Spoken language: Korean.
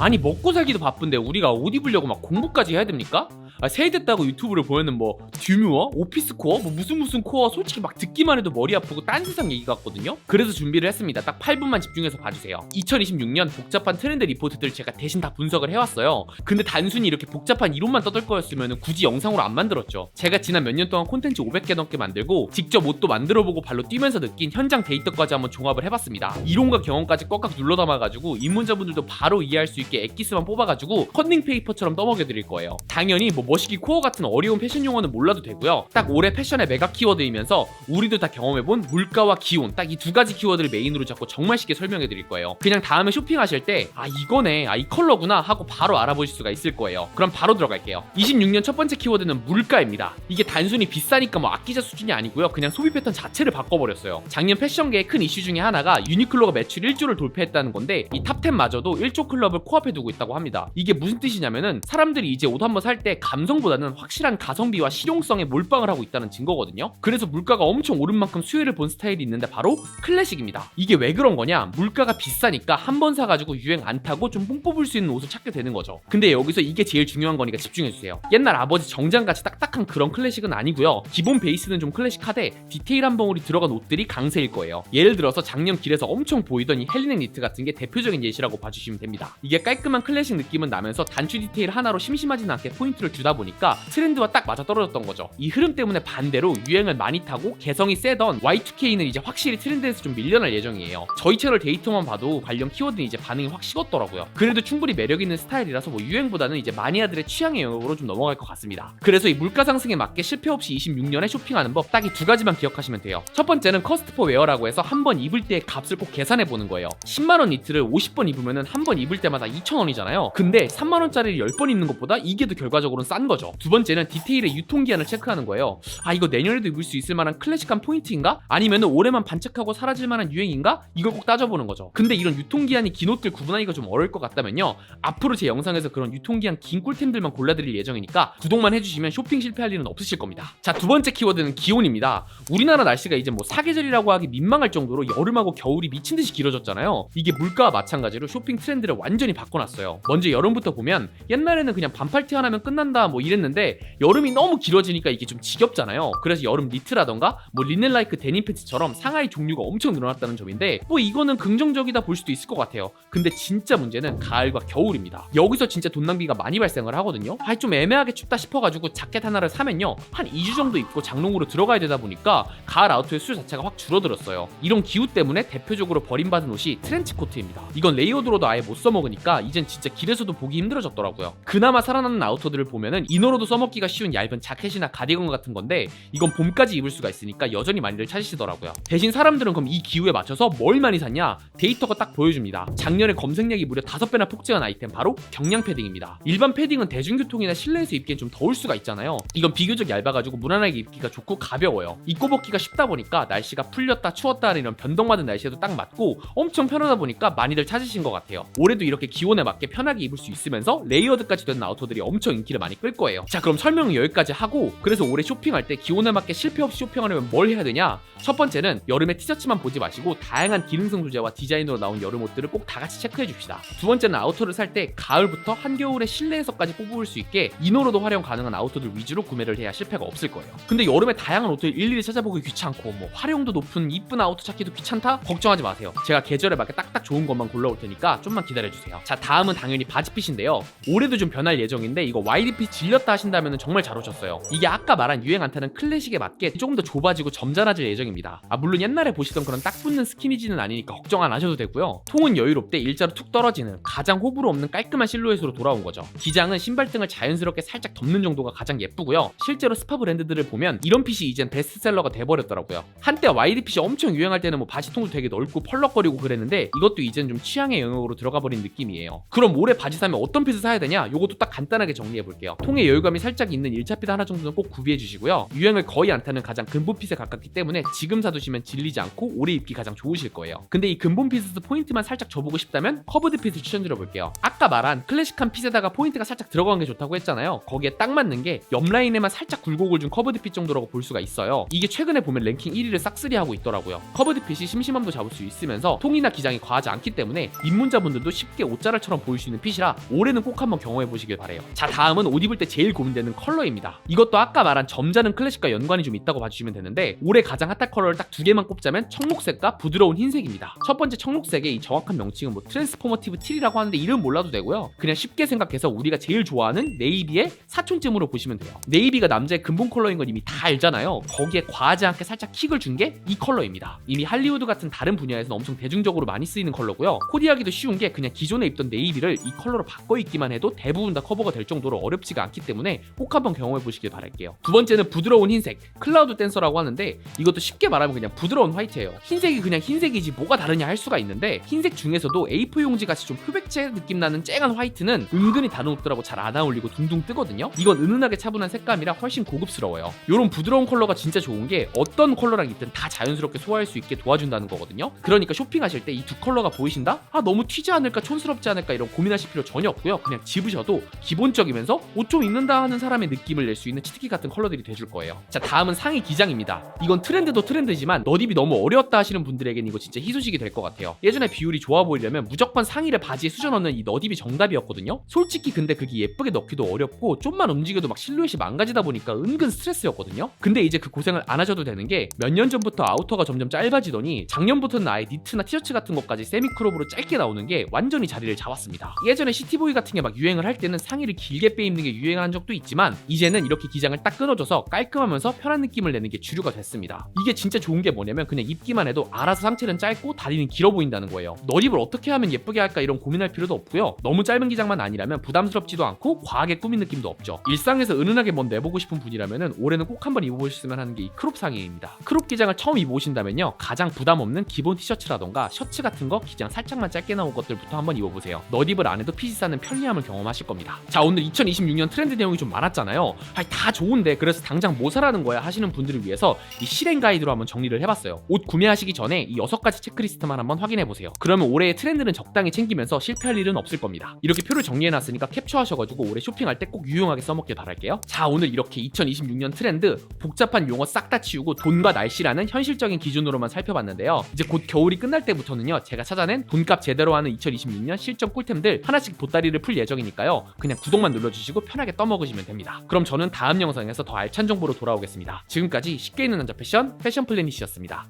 아니 먹고 살기도 바쁜데 우리가 옷 입으려고 막 공부까지 해야 됩니까? 세일 됐다고 유튜브를 보면은 뭐 듀뮤어, 오피스 코어, 뭐 무슨 코어 솔직히 막 듣기만 해도 머리 아프고 딴 세상 얘기 같거든요. 그래서 준비를 했습니다. 딱 8분만 집중해서 봐주세요. 2026년 복잡한 트렌드 리포트들 제가 대신 다 분석을 해왔어요. 근데 단순히 이렇게 복잡한 이론만 떠들 거였으면 굳이 영상으로 안 만들었죠. 제가 지난 몇 년 동안 콘텐츠 500개 넘게 만들고 직접 옷도 만들어보고 발로 뛰면서 느낀 현장 데이터까지 한번 종합을 해봤습니다. 이론과 경험까지 꽉꽉 눌러 담아가지고 입문자분들도 바로 이해할 수 있게 엑기스만 뽑아가지고 컨닝 페이퍼처럼 떠먹여드릴 거예요. 당연히 뭐 머시기 코어 같은 어려운 패션 용어는 몰라도 되고요. 딱 올해 패션의 메가 키워드이면서 우리도 다 경험해본 물가와 기온, 딱 이 두 가지 키워드를 메인으로 잡고 정말 쉽게 설명해드릴 거예요. 그냥 다음에 쇼핑하실 때 이거네, 이 컬러구나 하고 바로 알아보실 수가 있을 거예요. 그럼 바로 들어갈게요. 26년 첫 번째 키워드는 물가입니다. 이게 단순히 비싸니까 뭐 아끼자 수준이 아니고요. 그냥 소비 패턴 자체를 바꿔버렸어요. 작년 패션계의 큰 이슈 중에 하나가 유니클로가 매출 1조를 돌파했다는 건데 이 탑10마저도 1조 클럽을 코앞에 두고 있다고 합니다. 이게 무슨 뜻이냐면은 사람들이 이제 옷 한번 살 때 감성보다는 확실한 가성비와 실용성에 몰빵을 하고 있다는 증거거든요. 그래서 물가가 엄청 오른 만큼 수혜를 본 스타일이 있는데 바로 클래식입니다. 이게 왜 그런 거냐? 물가가 비싸니까 한 번 사가지고 유행 안 타고 좀 뽕 뽑을 수 있는 옷을 찾게 되는 거죠. 근데 여기서 이게 제일 중요한 거니까 집중해주세요. 옛날 아버지 정장같이 딱딱한 그런 클래식은 아니고요. 기본 베이스는 좀 클래식하되 디테일 한 벙울이 들어간 옷들이 강세일 거예요. 예를 들어서 작년 길에서 엄청 보이던 이 헬리넥 니트 같은 게 대표적인 예시라고 봐주시면 됩니다. 이게 깔끔한 클래식 느낌은 나면서 단추 디테일 하나로 심심하진 않게 포인트를 주다 보니까 트렌드와 딱 맞아떨어졌던 거죠. 이 흐름 때문에 반대로 유행을 많이 타고 개성이 세던 Y2K는 이제 확실히 트렌드에서 좀 밀려날 예정이에요. 저희 채널 데이터만 봐도 관련 키워드는 이제 반응이 확 식었더라고요. 그래도 충분히 매력있는 스타일이라서 뭐 유행보다는 이제 마니아들의 취향의 영역으로 좀 넘어갈 것 같습니다. 그래서 이 물가 상승에 맞게 실패 없이 26년에 쇼핑하는 법 딱 이 두 가지만 기억하시면 돼요. 첫 번째는 커스트퍼 웨어라고 해서 한 번 입을 때의 값을 꼭 계산해 보는 거예요. 10만원 니트를 50번 입으면은 한 번 입을 때마다 2,000원이잖아요. 근데 3만원짜리를 10번 입는 것보다 이게 더 결과적으로는 싼 거죠. 두 번째는 디테일의 유통기한을 체크하는 거예요. 이거 내년에도 입을 수 있을 만한 클래식한 포인트인가? 아니면은 올해만 반짝하고 사라질 만한 유행인가? 이걸 꼭 따져보는 거죠. 근데 이런 유통기한이 긴 옷들 구분하기가 좀 어려울 것 같다면요, 앞으로 제 영상에서 그런 유통기한 긴 꿀템들만 골라드릴 예정이니까 구독만 해주시면 쇼핑 실패할 일은 없으실 겁니다. 자, 두 번째 키워드는 기온입니다. 우리나라 날씨가 이제 뭐 사계절이라고 하기 민망할 정도로 여름하고 겨울이 미친듯이 길어졌잖아요. 이게 물가와 마찬가지로 쇼핑 트렌드를 완전히 바꿔놨어요. 먼저 여름부터 보면 옛날에는 그냥 반팔티 하나면 끝난다 뭐 이랬는데 여름이 너무 길어지니까 이게 좀 지겹잖아요. 그래서 여름 니트라던가 뭐 리넨라이크 데님 팬츠처럼 상하이 종류가 엄청 늘어났다는 점인데 뭐 이거는 긍정적이다 볼 수도 있을 것 같아요. 근데 진짜 문제는 가을과 겨울입니다. 여기서 진짜 돈 낭비가 많이 발생을 하거든요. 좀 애매하게 춥다 싶어가지고 자켓 하나를 사면요, 한 2주 정도 입고 장롱으로 들어가야 되다 보니까 가을 아우터의 수 자체가 확 줄어들었어요. 이런 기후 때문에 대표적으로 버림받은 옷이 트렌치 코트입니다. 이건 레이어드로도 아예 못 써먹으니까 이젠 진짜 길에서도 보기 힘들어졌더라고요. 그나마 살아남는 아우터들을 보면은 이너로도 써먹기가 쉬운 얇은 자켓이나 가디건 같은 건데 이건 봄까지 입을 수가 있으니까 여전히 많이들 찾으시더라고요. 대신 사람들은 그럼 이 기후에 맞춰서 뭘 많이 샀냐? 데이터가 딱 보여줍니다. 작년에 검색량이 무려 5배나 폭증한 아이템, 바로 경량 패딩입니다. 일반 패딩은 대중교통이나 실내에서 입기엔 좀 더울 수가 있잖아요. 이건 비교적 얇아가지고 무난하게 입기가 좋고 가벼워요. 입고 벗기가 쉽다 보니까 날씨가 풀렸다 추웠다 하는 이런 변동받은 날씨에도 딱 맞고 엄청 편하다 보니까 많이들 찾으신 것 같아요. 올해도 이렇게 기온에 맞게 편하게 입을 수 있으면서 레이어드까지 된 아우터들이 엄청 인기를 많이 끌 거예요. 자, 그럼 설명은 여기까지 하고, 그래서 올해 쇼핑할 때 기온에 맞게 실패 없이 쇼핑하려면 뭘 해야 되냐? 첫 번째는 여름에 티셔츠만 보지 마시고 다양한 기능성 소재와 디자인으로 나온 여름 옷들을 꼭 다 같이 체크해 줍시다. 두 번째는 아우터를 살 때 가을부터 한겨울에 실내에서까지 뽑을 수 있게 이너로도 활용 가능한 아우터들 위주로 구매를 해야 실패가 없을 거예요. 근데 여름에 다양한 옷들 일일이 찾아보기 귀찮고 뭐 활용도 높은 이쁜 아우터 찾기도 귀찮다? 걱정하지 마세요. 제가 계절에 맞게 딱딱 좋은 것만 골라올 테니까 좀만 기다려주세요. 자, 다음은 당연히 바지핏인데요. 올해도 좀 변할 예정인데 이거 와이드핏 질렸다 하신다면 정말 잘 오셨어요. 이게 아까 말한 유행 안 타는 클래식에 맞게 조금 더 좁아지고 점잖아질 예정입니다. 물론 옛날에 보시던 그런 딱 붙는 스키니지는 아니니까 걱정 안 하셔도 되고요. 통은 여유롭되 일자로 툭 떨어지는 가장 호불호 없는 깔끔한 실루엣으로 돌아온 거죠. 기장은 신발등을 자연스럽게 살짝 덮는 정도가 가장 예쁘고요. 실제로 스파 브랜드들을 보면 이런 핏이 이젠 베스트셀러가 돼버렸더라고요. 한때 와이드핏이 엄청 유행할 때는 뭐 바지통도 되게 넓고 펄럭거리고 그랬는데 이것도 이젠 좀 취향의 영역으로 들어가버린 느낌이에요. 그럼 올해 바지 사면 어떤 핏을 사야 되냐? 요것도 딱 간단하게 정리해볼게요. 통의 여유감이 살짝 있는 1차 핏 하나 정도는 꼭 구비해주시고요. 유행을 거의 안 타는 가장 근본 핏에 가깝기 때문에 지금 사두시면 질리지 않고 오래 입기 가장 좋으실 거예요. 근데 이 근본 핏에서 포인트만 살짝 줘보고 싶다면 커브드 핏을 추천드려볼게요. 아까 말한 클래식한 핏에다가 포인트가 살짝 들어간 게 좋다고 했잖아요. 거기에 딱 맞는 게 옆라인에만 살짝 굴곡을 준 커브드 핏 정도라고 볼 수가 있어요. 이게 최근에 보면 랭킹 1위를 싹쓸이 하고 있더라고요. 커브드 핏이 심심함도 잡을 수 있으면서 통이나 기장이 과하지 않기 때문에 입문자분들도 쉽게 옷 돗자랄처럼 보일 수 있는 핏이라 올해는 꼭 한번 경험해 보시길 바래요. 자, 다음은 옷 입을 때 제일 고민되는 컬러입니다. 이것도 아까 말한 점잖은 클래식과 연관이 좀 있다고 봐주시면 되는데 올해 가장 핫한 컬러를 딱 두 개만 꼽자면 청록색과 부드러운 흰색입니다. 첫 번째 청록색의 이 정확한 명칭은 뭐 트랜스포머티브 틸이라고 하는데 이름 몰라도 되고요. 그냥 쉽게 생각해서 우리가 제일 좋아하는 네이비의 사촌쯤으로 보시면 돼요. 네이비가 남자의 근본 컬러인 건 이미 다 알잖아요. 거기에 과하지 않게 살짝 킥을 준 게 이 컬러입니다. 이미 할리우드 같은 다른 분야에서는 엄청 대중적으로 많이 쓰이는 컬러고요. 코디하기도 쉬운 게 그냥 기존에 입던 네이비를 이 컬러로 바꿔 입기만 해도 대부분 다 커버가 될 정도로 어렵지가 않기 때문에 꼭 한번 경험해 보시길 바랄게요. 두 번째는 부드러운 흰색, 클라우드 댄서라고 하는데 이것도 쉽게 말하면 그냥 부드러운 화이트예요. 흰색이 그냥 흰색이지 뭐가 다르냐 할 수가 있는데 흰색 중에서도 A4 용지 같이 좀 표백제 느낌 나는 쨍한 화이트는 은근히 다른 옷들하고 잘 안 어울리고 둥둥 뜨거든요. 이건 은은하게 차분한 색감이라 훨씬 고급스러워요. 이런 부드러운 컬러가 진짜 좋은 게 어떤 컬러랑 입든 다 자연스럽게 소화할 수 있게 도와준다는 거거든요. 그러니까 쇼핑하실 때 이 두 컬러가 보이신다? 아, 너무 튀지 않을까, 촌스럽지 않을까 이런 고민하실 필요 전혀 없고요. 그냥 집으셔도 기본적이면서 옷 좀 입는다 하는 사람의 느낌을 낼 수 있는 치트키 같은 컬러들이 돼줄 거예요. 자, 다음은 상의 기장입니다. 이건 트렌드도 트렌드지만 너딥이 너무 어려웠다 하시는 분들에겐 이거 진짜 희소식이 될 것 같아요. 예전에 비율이 좋아 보이려면 무조건 상의를 바지에 수저 넣는 이 너딥이 정답이었거든요. 솔직히 근데 그게 예쁘게 넣기도 어렵고 좀만 움직여도 막 실루엣이 망가지다 보니까 은근 스트레스였거든요. 근데 이제 그 고생을 안 하셔도 되는 게 몇 년 전부터 아우터가 점점 짧아지더니 작년부터는 아예 니트나 티셔츠 같은 것까지 세미크롭으로 짧게 나오는 게 완전히 자리를 잡았습니다. 예전에 시티보이 같은 게 막 유행을 할 때는 상의를 길게 빼입는 게 유행한 적도 있지만 이제는 이렇게 기장을 딱 끊어줘서 깔끔하면서 편한 느낌을 내는 게 주류가 됐습니다. 이게 진짜 좋은 게 뭐냐면 그냥 입기만 해도 알아서 상체는 짧고 다리는 길어 보인다는 거예요. 너립을 어떻게 하면 예쁘게 할까 이런 고민할 필요도 없고요. 너무 짧은 기장만 아니라면 부담스럽지도 않고 과하게 꾸민 느낌도 없죠. 일상에서 은은하게 뭔 내보고 싶은 분이라면 올해는 꼭 한번 입어보셨으면 하는 게 이 크롭 상의입니다. 크롭 기장을 처음 입어보신다면요, 가장 부담 없는 기본 티셔츠라던가 셔츠 같은 거 기장 살짝만 짧게 나온 것들부터 한번 입어보세요. 너딥을 안 해도 핏이 싸는 편리함을 경험하실 겁니다. 자, 오늘 2026년 트렌드 내용이 좀 많았잖아요. 아니, 다 좋은데 그래서 당장 뭐 사라는 거야 하시는 분들을 위해서 이 실행 가이드로 한번 정리를 해봤어요. 옷 구매하시기 전에 이 6가지 체크리스트만 한번 확인해보세요. 그러면 올해의 트렌드는 적당히 챙기면서 실패할 일은 없을 겁니다. 이렇게 표를 정리해놨으니까 캡처하셔가지고 올해 쇼핑할 때 꼭 유용하게 써먹길 바랄게요. 자, 오늘 이렇게 2026년 트렌드 복잡한 용어 싹 다 치우고 돈과 날씨라는 현실적인 기준으로만 살펴봤는데요. 이제 곧 겨울이 끝날 때부터는요, 제가 찾아낸 돈값 제대로 하는 2026년 실전 꿀템들 하나씩 보따리를 풀 예정이니까요. 그냥 구독만 눌러주시고 편하게 떠먹으시면 됩니다. 그럼 저는 다음 영상에서 더 알찬 정보로 돌아오겠습니다. 지금까지 쉽게 입는 남자 패션 플래닛이었습니다.